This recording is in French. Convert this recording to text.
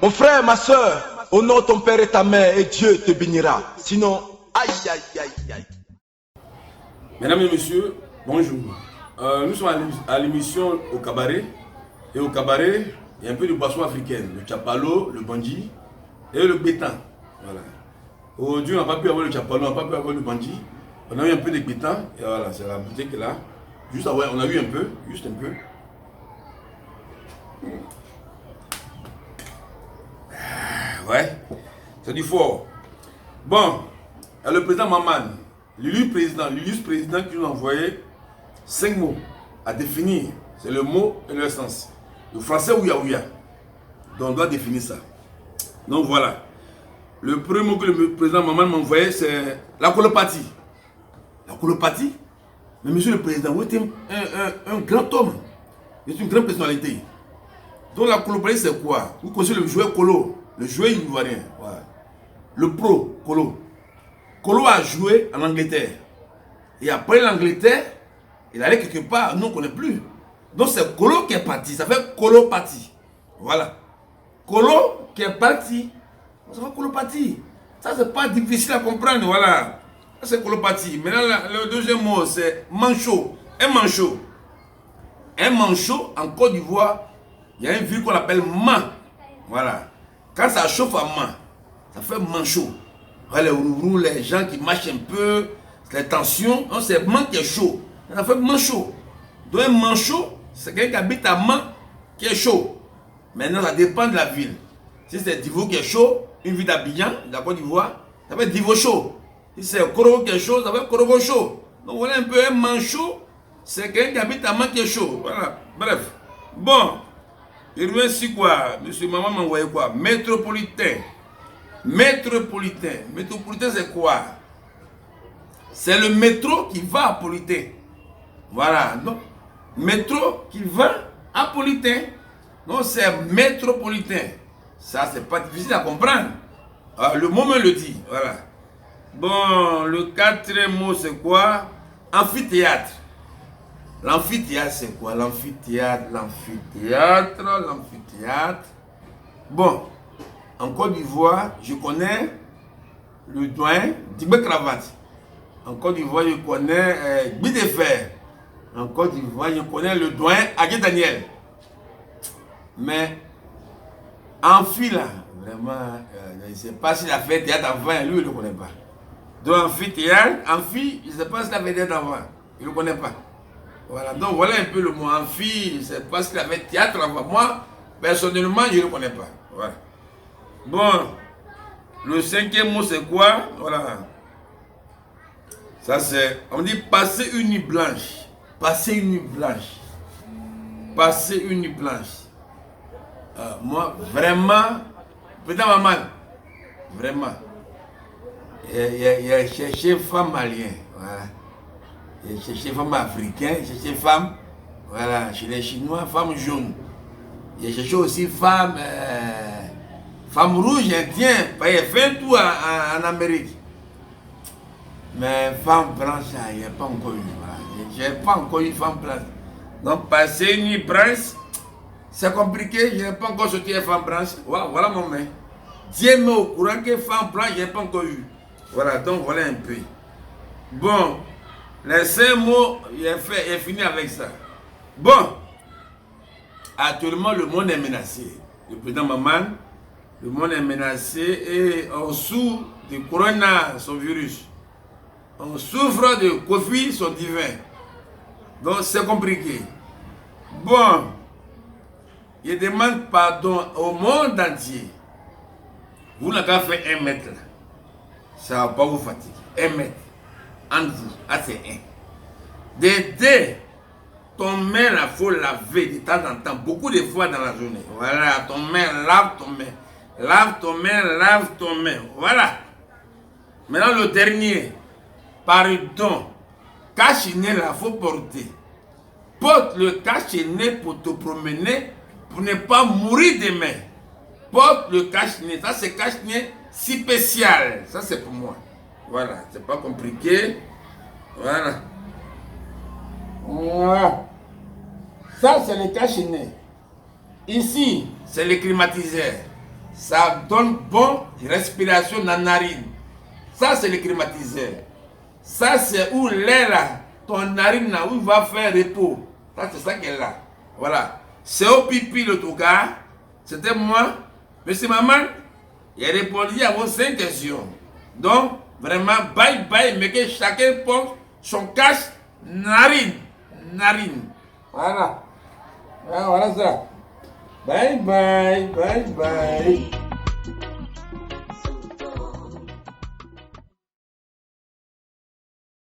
Mon frère, ma soeur, honore ton père et ta mère et Dieu te bénira. Sinon, aïe, aïe, aïe, aïe. Mesdames et messieurs, bonjour. Nous sommes à l'émission au cabaret. Et au cabaret, il y a un peu de boissons africaines. Le tchapalo, le bandji et le bétan. Voilà. Aujourd'hui, on n'a pas pu avoir le tchapalo, on n'a pas pu avoir le bandji. On a eu un peu de bétan. Et voilà, c'est la bouteille qui est là. Juste, ouais, on a eu un peu, juste un peu. Ouais, c'est du fort. Bon, le président Maman, l'illustre président qui nous a envoyé 5 mots à définir. C'est le mot et le sens. Le français ouya ouya. Donc on doit définir ça. Donc voilà. Le premier mot que le président Maman m'a envoyé, c'est la colopathie. La colopathie? Mais monsieur le président, vous êtes un grand homme. Vous êtes une grande personnalité. Donc la colopathie, c'est quoi? Vous connaissez le joueur Colo, le joueur ivoirien. Voilà. Le pro, Colo. Colo a joué en Angleterre. Et après l'Angleterre, il allait quelque part, nous on ne connaît plus. Donc c'est Colo qui est parti, ça fait colopathie. Voilà. Colo qui est parti, ça fait colopathie. Ça c'est pas difficile à comprendre, voilà. Ça c'est colopathie. Maintenant le deuxième mot c'est manchot. Un manchot. Un manchot en Côte d'Ivoire, il y a une ville qu'on appelle Man. Voilà. Quand ça chauffe à Man, ça fait manchot. Voilà, les gens qui marchent un peu, les tensions, c'est Man qui est chaud. Ça fait manchot. Donc un manchot, c'est quelqu'un qui habite à Man qui est chaud. Maintenant, ça dépend de la ville. Si c'est Divo qui est chaud, une ville d'Abidjan, de la Côte d'Ivoire, ça fait Divo chaud. Si c'est Korogo qui est chaud, ça fait Korogo chaud. Donc voilà un peu un manchot, c'est quelqu'un qui habite à Man qui est chaud. Voilà, bref. Bon, il revient ici quoi? Monsieur Maman m'a envoyé quoi? Métropolitain. Métropolitain. Métropolitain c'est quoi? C'est le métro qui va à Politain. Voilà, donc métro qui va à Politain. Donc c'est métropolitain. Ça c'est pas difficile à comprendre. Le mot me le dit. Voilà. Bon, le quatrième mot c'est quoi? Amphithéâtre. L'amphithéâtre c'est quoi? L'amphithéâtre. Bon, en Côte d'Ivoire, je connais le doyen Dibé Cravate. En Côte d'Ivoire, je connais Guy de Fer. En Côte d'Ivoire, je connais le doyen Agué Daniel. Mais Amphi là, vraiment, je ne sais pas s'il a fait théâtre avant, lui, il ne le connaît pas. Donc amphithéâtre, Amphi, je ne sais pas s'il a fait théâtre avant, il ne le connaît pas. Voilà, donc voilà un peu le mot Amphi, je ne sais pas s'il a fait théâtre avant. Moi, personnellement, je ne le connais pas. Voilà. Bon, le cinquième mot c'est quoi? Voilà. Ça c'est, on dit passer une nuit blanche. Passer une nuit blanche. Passer une nuit blanche. Moi, vraiment, président Maman, vraiment, il a cherché femme malienne, voilà. Il a cherché femme africaine, il a cherché femme, voilà, chez les Chinois, femme jaune. Il a cherché aussi femme, femme rouge, indien, il a fait un tour en Amérique. Mais femme blanche, il n'y a pas encore eu, voilà. Je n'ai pas encore eu femme blanche. Donc, passer une nuit blanche, c'est compliqué, je n'ai pas encore sorti une femme blanche. Voilà mon main. Dieu m'est au courant que femme blanche, je n'ai pas encore eu. Voilà, donc voilà un peu. Bon, les 5 mots, il est fini avec ça. Bon, actuellement, le monde est menacé. Le président Maman, le monde est menacé et on souffre du corona, son virus. On souffre de Covid, son divin. Donc c'est compliqué. Bon, je demande pardon au monde entier. Vous n'avez qu'à faire 1 mètre là. Ça ne va pas vous fatiguer. 1 mètre. Entre vous. Ah, c'est 1. D'aider ton main, il faut laver de temps en temps. Beaucoup de fois dans la journée. Voilà, ton main, lave ton main. Lave ton main, lave ton main. Voilà. Maintenant le dernier. Pardon. Cache-nez là, il faut porter. Porte le cache-nez pour te promener, pour ne pas mourir demain. Porte le cache-nez. Ça, c'est cache-nez si spécial. Ça, c'est pour moi. Voilà, c'est pas compliqué. Voilà. Ça, c'est le cache-nez. Ici, c'est le climatiseur. Ça donne bonne respiration dans la narine. Ça, c'est le climatiseur. Ça, c'est où l'air, ton narine, où il va faire repos. Ça, c'est ça qu'elle est là. Voilà. C'est au pipi le Touga. C'était moi. Monsieur Maman, il a répondu à vos 5 questions. Donc, vraiment, bye bye, mais que chacun porte son cache narine. Narine. Voilà. Voilà ça. Bye bye, bye bye.